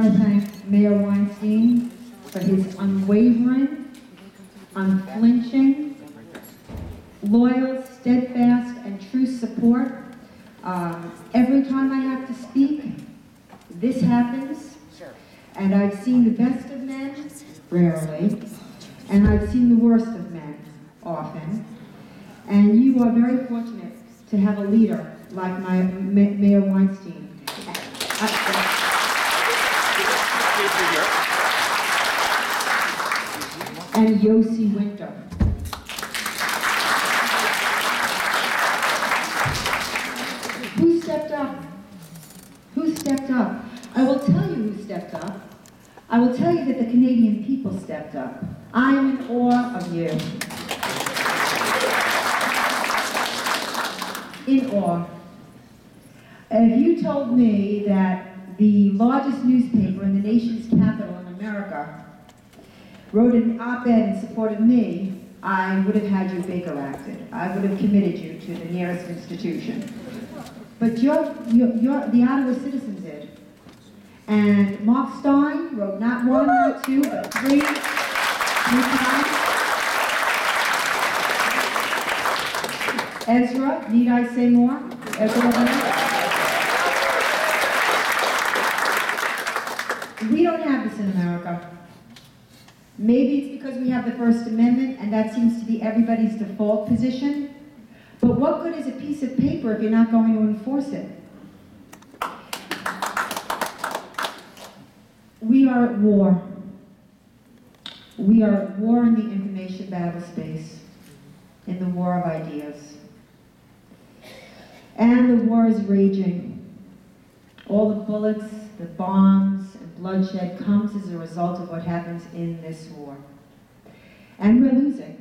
want to thank Mayor Weinstein for his unwavering, unflinching, loyal, steadfast, and true support. Every time I have to speak, this happens. And I've seen the best of men, rarely, and I've seen the worst of men, often. And you are very fortunate to have a leader like Mayor Weinstein. And Yossi Winter. Who stepped up? Who stepped up? I will tell you who stepped up. I will tell you that the Canadian people stepped up. I am in awe of you. In awe. If you told me that the largest newspaper in the nation's capital in America wrote an op-ed in support of me, I would have had you Baker acted. I would have committed you to the nearest institution. But the Ottawa Citizen did. And Mark Stein wrote not one, not two, but three times. Ezra, need I say more? We don't have this in America. Maybe it's because we have the First Amendment, and that seems to be everybody's default position. But what good is a piece of paper if you're not going to enforce it? We are at war. We are at war in the information battle space, in the war of ideas. And the war is raging. All the bullets, the bombs, and bloodshed comes as a result of what happens in this war. And we're losing.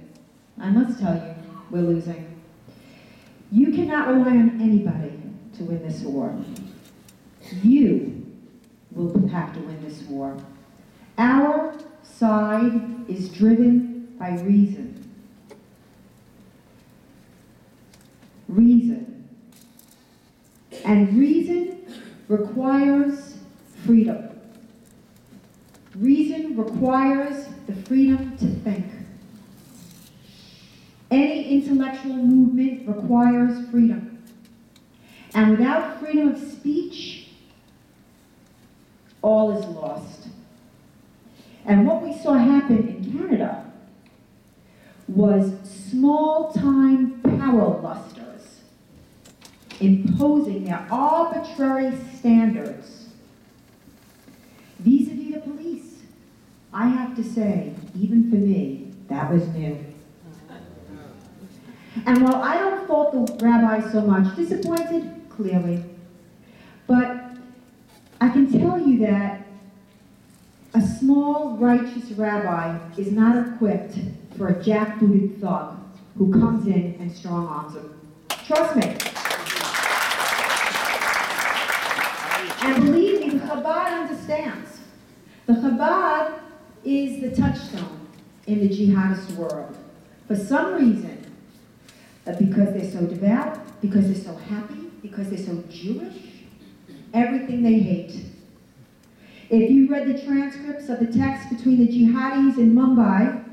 I must tell you, we're losing. You cannot rely on anybody to win this war. You will have to win this war. Our side is driven by reason. Reason. And reason requires freedom. Reason requires the freedom to think. Any intellectual movement requires freedom. And without freedom of speech, all is lost. And what we saw happen in Canada was small-time power lusters imposing their arbitrary standards vis-a-vis the police. I have to say, even for me, that was new. And while I don't fault the rabbis so much, disappointed, clearly, but I can tell you that a small, righteous rabbi is not equipped for a jackbooted thug who comes in and strong-arms him. Trust me. And believe me, the Chabad understands. The Chabad is the touchstone in the jihadist world. For some reason, because they're so devout, because they're so happy, because they're so Jewish, everything they hate. If you read the transcripts of the text between the jihadis in Mumbai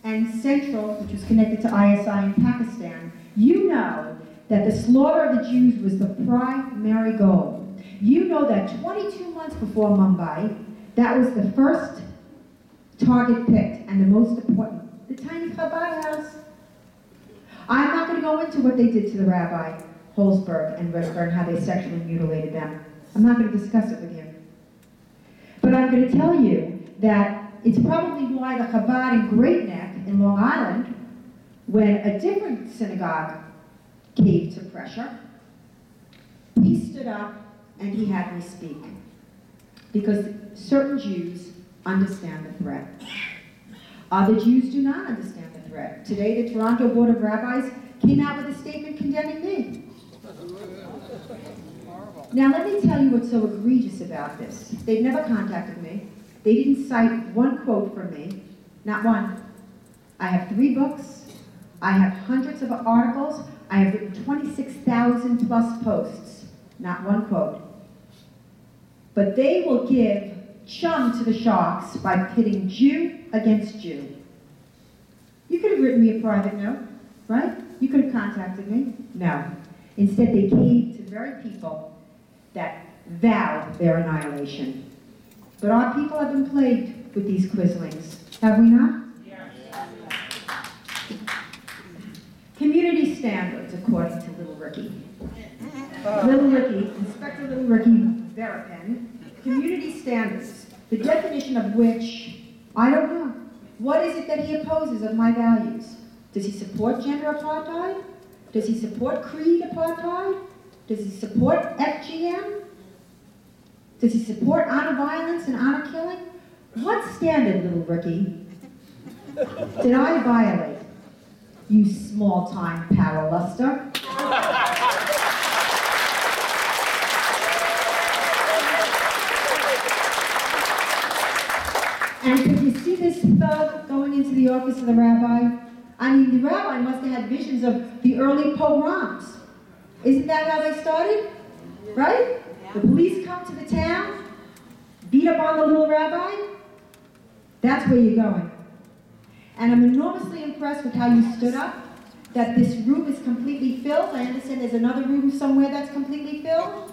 and Central, which was connected to ISI in Pakistan, you know that the slaughter of the Jews was the primary goal. You know that 22 months before Mumbai, that was the first target picked and the most important, the tiny Chabad house. I'm not going to go into what they did to the Rabbi Holzberg and Redburn, how they sexually mutilated them. I'm not going to discuss it with you. But I'm going to tell you that it's probably why the Chabad in Great Neck in Long Island, when a different synagogue caved to pressure, he stood up and he had me speak. Because certain Jews understand the threat. Other Jews do not understand the threat. Today, the Toronto Board of Rabbis came out with a statement condemning me. Now, let me tell you what's so egregious about this. They've never contacted me. They didn't cite one quote from me, not one. I have 3 books. I have hundreds of articles. I have written 26,000 plus posts, not one quote. But they will give chum to the sharks by pitting Jew against Jew. You could have written me a private note, right? You could have contacted me. No. Instead, they caved to the very people that vowed their annihilation. But our people have been plagued with these quislings, have we not? Yes. Community standards, according to Little Ricky. Little Ricky, Inspector Little Ricky Verapin, community standards, the definition of which, I don't know. What is it that he opposes of my values? Does he support gender apartheid? Does he support creed apartheid? Does he support FGM? Does he support honor violence and honor killing? What standard, Little Ricky, did I violate, you small-time power luster? And could you see this thug going into the office of the rabbi? I mean, the rabbi must have had visions of the early pogroms. Isn't that how they started? Right? The police come to the town, beat up on the little rabbi. That's where you're going. And I'm enormously impressed with how you stood up, that this room is completely filled. I understand there's another room somewhere that's completely filled.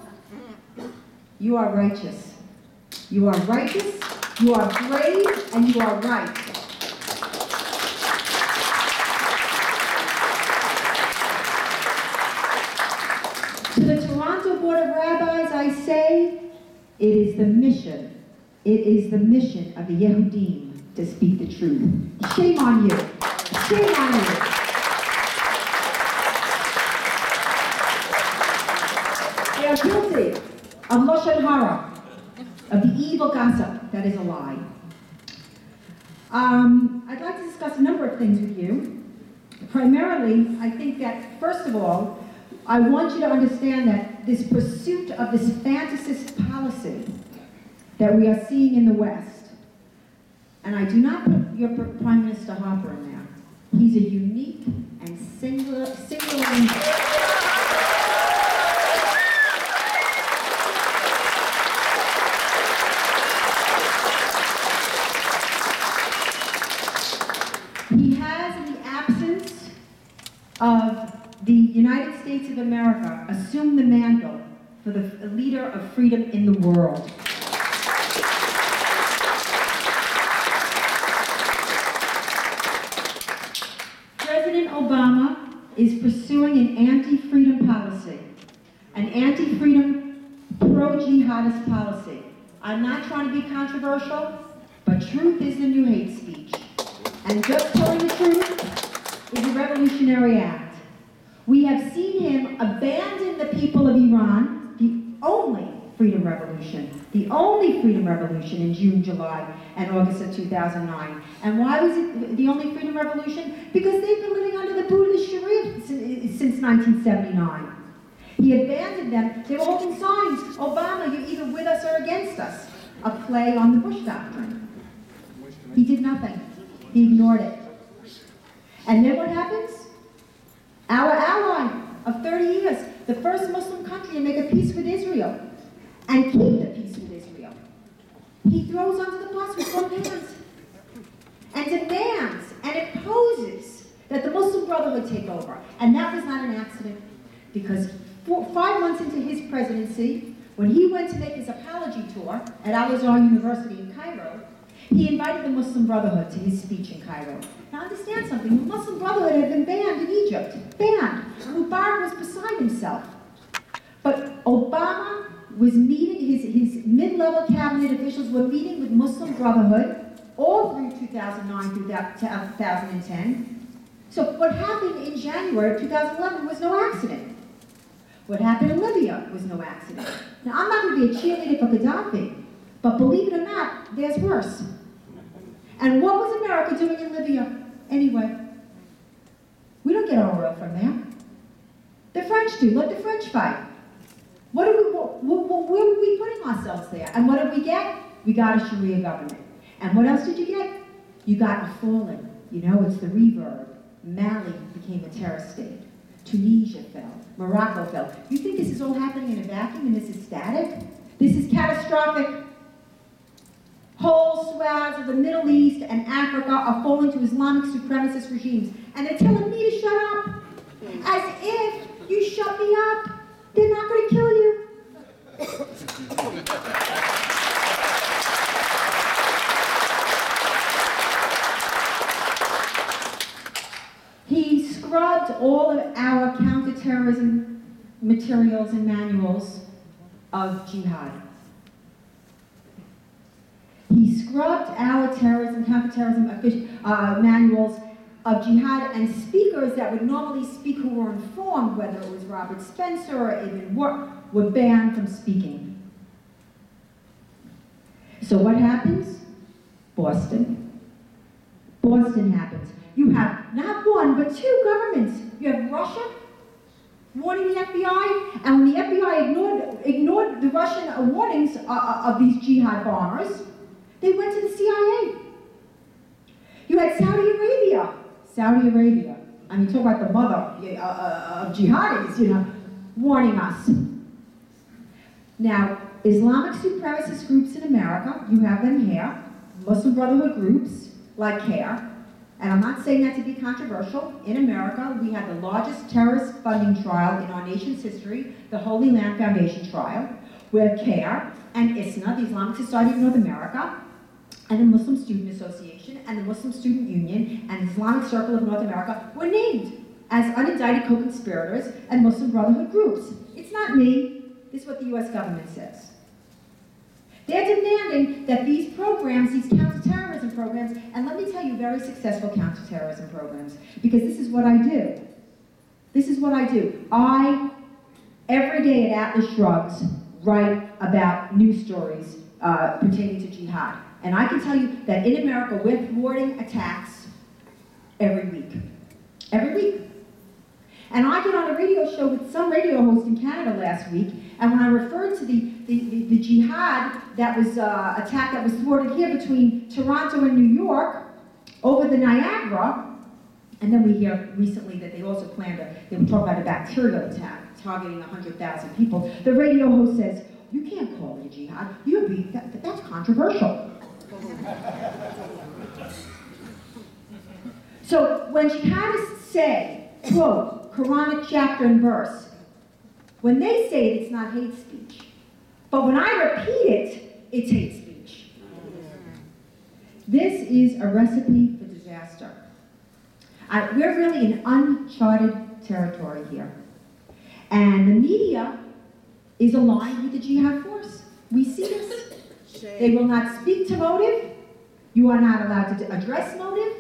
You are righteous. You are righteous, you are brave, and you are right. To the Toronto Board of Rabbis, I say, it is the mission of the Yehudim to speak the truth. Shame on you. Shame on you. They are guilty of Lashon Hara, of the evil gossip that is a lie. I'd like to discuss a number of things with you. Primarily, I think that, first of all, I want you to understand that this pursuit of this fantasist policy that we are seeing in the West, and I do not put your Prime Minister Harper in there. He's a unique and singular He has, in the absence of the United States of America, assumed the mantle for the leader of freedom in the world. President Obama is pursuing an anti-freedom policy, an anti-freedom, pro-jihadist policy. I'm not trying to be controversial, but truth is the new hate speech. And just telling the truth is a revolutionary act. We have seen him abandon the people of Iran, the only freedom revolution in June, July, and August of 2009. And why was it the only freedom revolution? Because they've been living under the Buddhist Sharia since 1979. He abandoned them. They were holding signs, Obama, you're either with us or against us, a play on the Bush doctrine. He did nothing. He ignored it. And then what happens? Our ally of 30 years, the first Muslim country to make a peace with Israel and keep the peace with Israel. He throws under the bus with both hands and demands and imposes that the Muslim Brotherhood take over. And that was not an accident, because 5 months into his presidency, when he went to make his apology tour at Al-Azhar University in Cairo, he invited the Muslim Brotherhood to his speech in Cairo. Now understand something, the Muslim Brotherhood had been banned in Egypt, banned. Mubarak was beside himself. But Obama was meeting, his mid-level cabinet officials were meeting with Muslim Brotherhood all through 2009 through 2010. So what happened in January of 2011 was no accident. What happened in Libya was no accident. Now I'm not going to be a cheerleader for Gaddafi, but believe it or not, there's worse. And what was America doing in Libya anyway? We don't get our oil from there. The French do. Let the French fight. Where were we putting ourselves there? And what did we get? We got a Sharia government. And what else did you get? You got a falling. You know, it's the reverb. Mali became a terrorist state. Tunisia fell. Morocco fell. You think this is all happening in a vacuum and this is static? This is catastrophic. Whole swaths of the Middle East and Africa are falling to Islamic supremacist regimes. And they're telling me to shut up. As if you shut me up, they're not going to kill you. He scrubbed all of our counterterrorism materials and manuals of jihad. He scrubbed our terrorism, counterterrorism manuals of jihad, and speakers that would normally speak who were informed, whether it was Robert Spencer or Ibn War, were banned from speaking. So what happens? Boston. Boston happens. You have not one, but two governments. You have Russia warning the FBI, and when the FBI ignored the Russian warnings of these jihad bombers, they went to the CIA. You had Saudi Arabia. Saudi Arabia. I mean, talk about the mother of jihadis, you know, warning us. Now, Islamic supremacist groups in America, you have them here. Muslim Brotherhood groups, like CARE. And I'm not saying that to be controversial. In America, we had the largest terrorist funding trial in our nation's history, the Holy Land Foundation trial, where CARE and ISNA, the Islamic Society of North America, and the Muslim Student Association, and the Muslim Student Union, and the Islamic Circle of North America were named as unindicted co-conspirators and Muslim Brotherhood groups. It's not me. This is what the US government says. They're demanding that these programs, these counterterrorism programs, and let me tell you, very successful counterterrorism programs, because this is what I do. This is what I do. I, every day at Atlas Shrugs, write about news stories pertaining to jihad. And I can tell you that in America, we're thwarting attacks every week. Every week. And I get on a radio show with some radio host in Canada last week, and when I referred to the jihad that was attack that was thwarted here between Toronto and New York over the Niagara, and then we hear recently that they also planned they were talking about a bacterial attack targeting 100,000 people. The radio host says, "You can't call it a jihad. That's controversial." So when jihadists say, quote, Quranic chapter and verse, when they say it, it's not hate speech. But when I repeat it, it's hate speech. This is a recipe for disaster. We're really in uncharted territory here. And the media is aligned with the jihad force. We see this. They will not speak to motive. You are not allowed to address motive.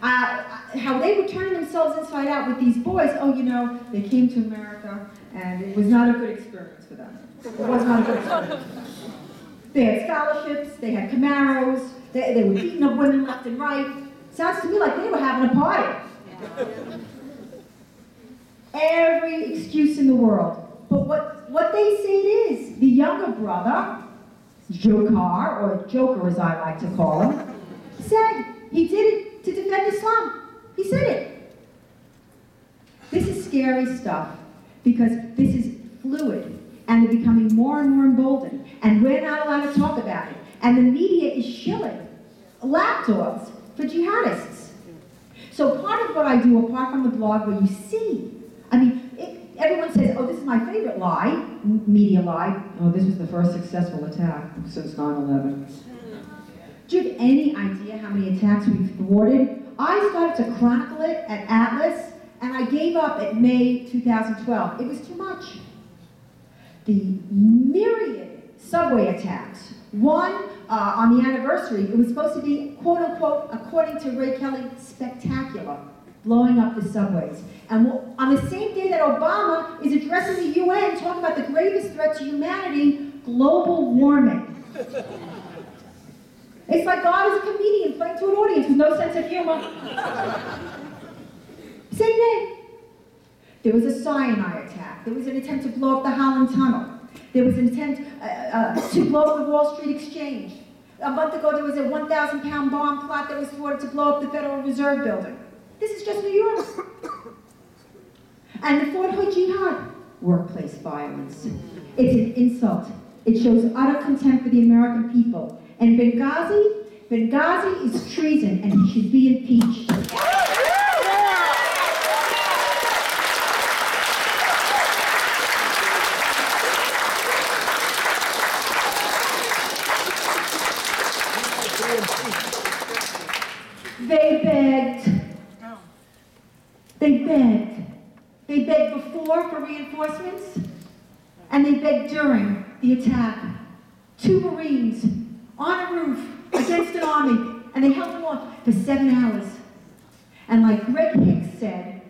How they were turning themselves inside out with these boys. Oh, you know, they came to America and it was not a good experience for them. It was not a good experience for them. They had scholarships, they had Camaros, they were beating up women left and right. Sounds to me like they were having a party. Every excuse in the world. But what they say it is, the younger brother, Jokar, or Joker as I like to call him, said he did it to defend Islam. He said it. This is scary stuff because this is fluid and they're becoming more and more emboldened and we're not allowed to talk about it. And the media is shilling lapdogs for jihadists. So part of what I do, apart from the blog where you see, I mean, everyone says, oh, this is my favorite lie, media lie. Oh, this was the first successful attack since 9/11. Do you have any idea how many attacks we've thwarted? I started to chronicle it at Atlas, and I gave up at May 2012. It was too much. The myriad subway attacks. One, on the anniversary, it was supposed to be, quote unquote, according to Ray Kelly, spectacular, blowing up the subways. And on the same day that Obama is addressing the UN, talking about the gravest threat to humanity, global warming. It's like God is a comedian playing to an audience with no sense of humor. Same day. There was a cyanide attack. There was an attempt to blow up the Holland Tunnel. There was an attempt to blow up the Wall Street Exchange. A month ago, there was a 1,000-pound bomb plot that was thwarted to blow up the Federal Reserve Building. This is just New York. And the Fort Hood Jihad, workplace violence. It's an insult. It shows utter contempt for the American people. And Benghazi is treason, and he should be impeached. They begged before for reinforcements, and they begged during the attack. 2 Marines on a roof against an army, and they held them off for 7 hours. And like Greg Hicks said,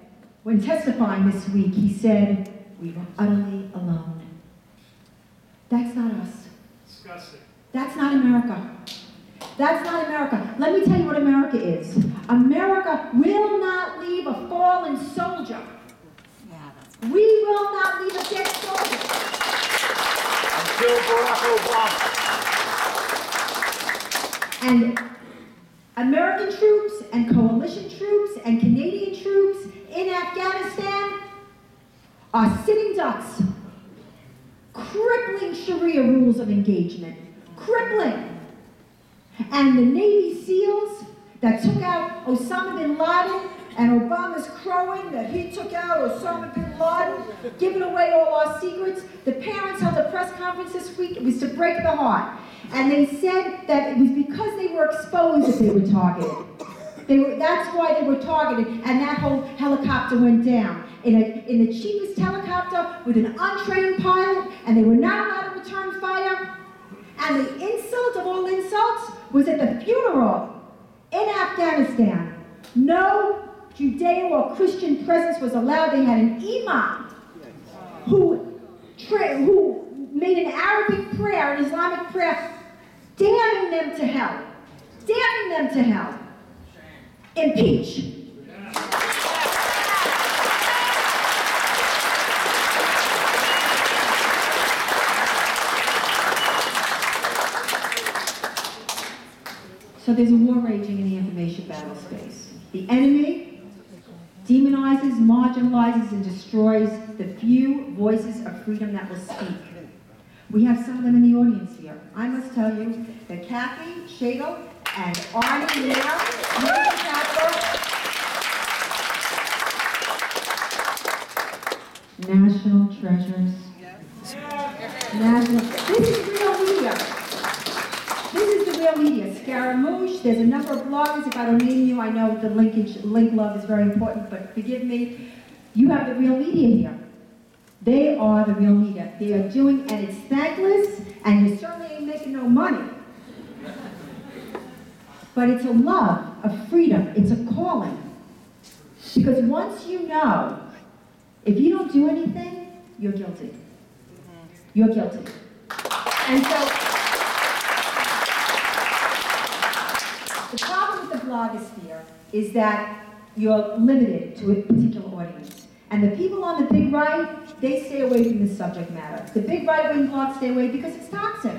when testifying this week, he said, "We were utterly alone." That's not us. Disgusting. That's not America. That's not America. Let me tell you what America is. America will not leave a fallen soldier. We will not leave a dead soldier. Until Barack Obama. And American troops and coalition troops and Canadian troops in Afghanistan are sitting ducks, crippling Sharia rules of engagement. Crippling. And the Navy SEALs that took out Osama bin Laden, and Obama's crowing that he took out Osama bin Laden, giving away all our secrets. The parents held a press conference this week. It was to break the heart. And they said that it was because they were exposed that they were targeted. That's why they were targeted, and that whole helicopter went down. In the cheapest helicopter with an untrained pilot, and they were not allowed to return fire. And the insult of all insults was at the funeral in Afghanistan. No Judeo or Christian presence was allowed. They had an imam who made an Arabic prayer, an Islamic prayer, damning them to hell. Damning them to hell. Impeach. So there's a war raging in the information battle space. The enemy demonizes, marginalizes, and destroys the few voices of freedom that will speak. We have some of them in the audience here. I must tell you that Kathy Shadle and Arnie Lear, Mary Capper, national treasures. This is real media. This is the real media. Scaramouche, there's a number of bloggers. If I don't name you, I know the link love is very important, but forgive me. You have the real media here. They are the real media. They are doing, and it's thankless, and you certainly ain't making no money. But it's a love of freedom. It's a calling. Because once you know, if you don't do anything, you're guilty. You're guilty. And so, the problem with the blogosphere is that you're limited to a particular audience. And the people on the big right, they stay away from this subject matter. The big right-wing blogs stay away because it's toxic.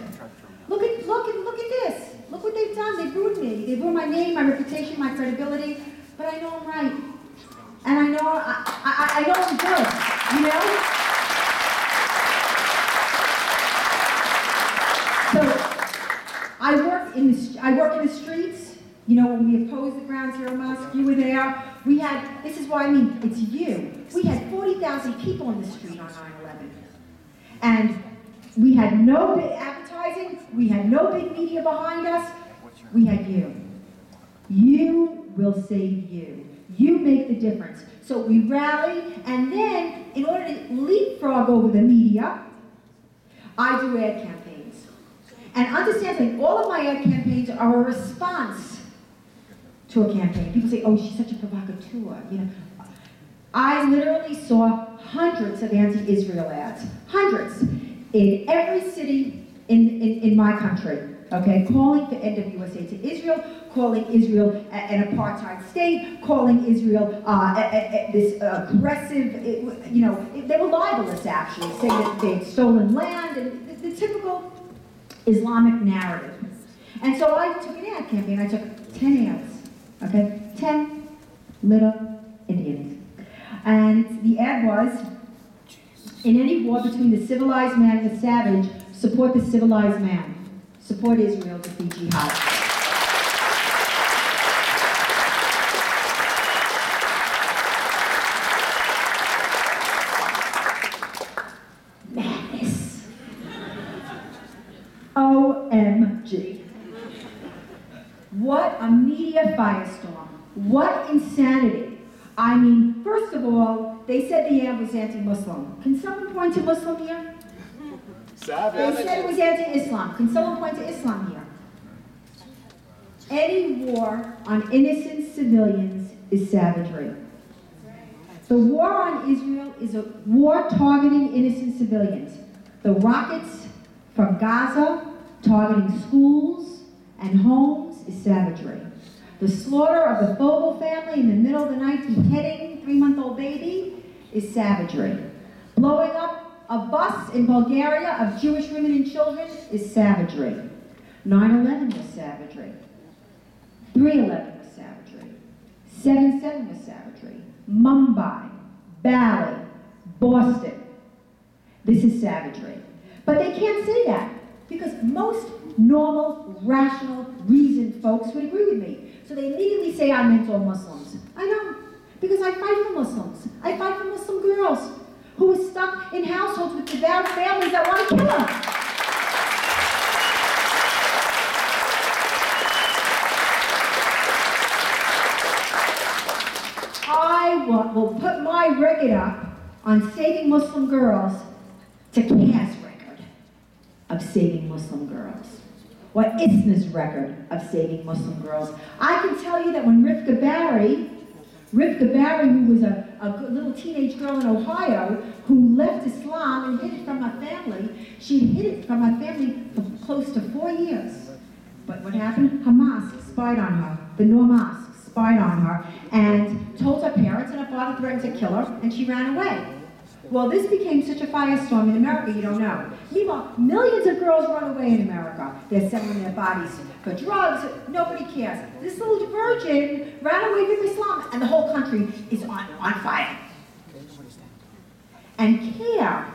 Look at this. Look what they've done. They've ruined me. They've ruined my name, my reputation, my credibility. But I know I'm right. And I know I'm good, you know? So I work in the streets. You know, when we opposed the Ground Zero Mosque, you were there. We had, this is what I mean, it's you. We had 40,000 people in the street on 9/11. And we had no big advertising, we had no big media behind us, we had you. You will save you. You make the difference. So we rally, and then, in order to leapfrog over the media, I do ad campaigns. And understand that all of my ad campaigns are a response to a campaign. People say, oh, she's such a provocateur, you know. I literally saw hundreds of anti-Israel ads, hundreds, in every city in my country, okay, calling for end of USA to Israel, calling Israel an apartheid state, calling Israel this aggressive, you know, they were libelous actually, saying that they had stolen land, and the typical Islamic narrative. And so I took an ad campaign, I took 10 ads, okay, 10 little Indians. And the ad was, in any war between the civilized man and the savage, support the civilized man. Support Israel, defeat jihad. Madness. OMG. What a media firestorm. What insanity. I mean, first of all, they said the ad was anti-Muslim. Can someone point to Muslim here? They said it was anti-Islam. Can someone point to Islam here? Any war on innocent civilians is savagery. The war on Israel is a war targeting innocent civilians. The rockets from Gaza targeting schools and homes is savagery. The slaughter of the Fogel family in the middle of the night beheading 3-month-old baby is savagery. Blowing up a bus in Bulgaria of Jewish women and children is savagery. 9/11 was savagery. 3/11 was savagery. 7/7 was savagery. Mumbai, Bali, Boston. This is savagery. But they can't say that because most normal, rational, reasoned folks would agree with me. So they immediately say I'm against all Muslims. I don't, because I fight for Muslims. I fight for Muslim girls who are stuck in households with devout families that want to kill them. I will put my record up on saving Muslim girls to Cass' record of saving Muslim girls. Or ISNA's record of saving Muslim girls. I can tell you that when Rivka Barry, who was a little teenage girl in Ohio, who left Islam and hid it from her family, she'd hid it from her family for close to 4 years. But what happened? Hamas spied on her. The Noor Mosque spied on her and told her parents, and her father threatened to kill her, and she ran away. Well, this became such a firestorm in America, you don't know. Meanwhile, millions of girls run away in America. They're selling their bodies for drugs. Nobody cares. This little virgin ran away from Islam, and the whole country is on fire. And CARE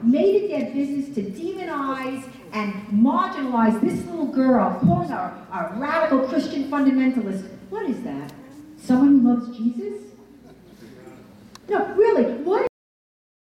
made it their business to demonize and marginalize this little girl, calling her a radical Christian fundamentalist. What is that? Someone who loves Jesus? No, really, what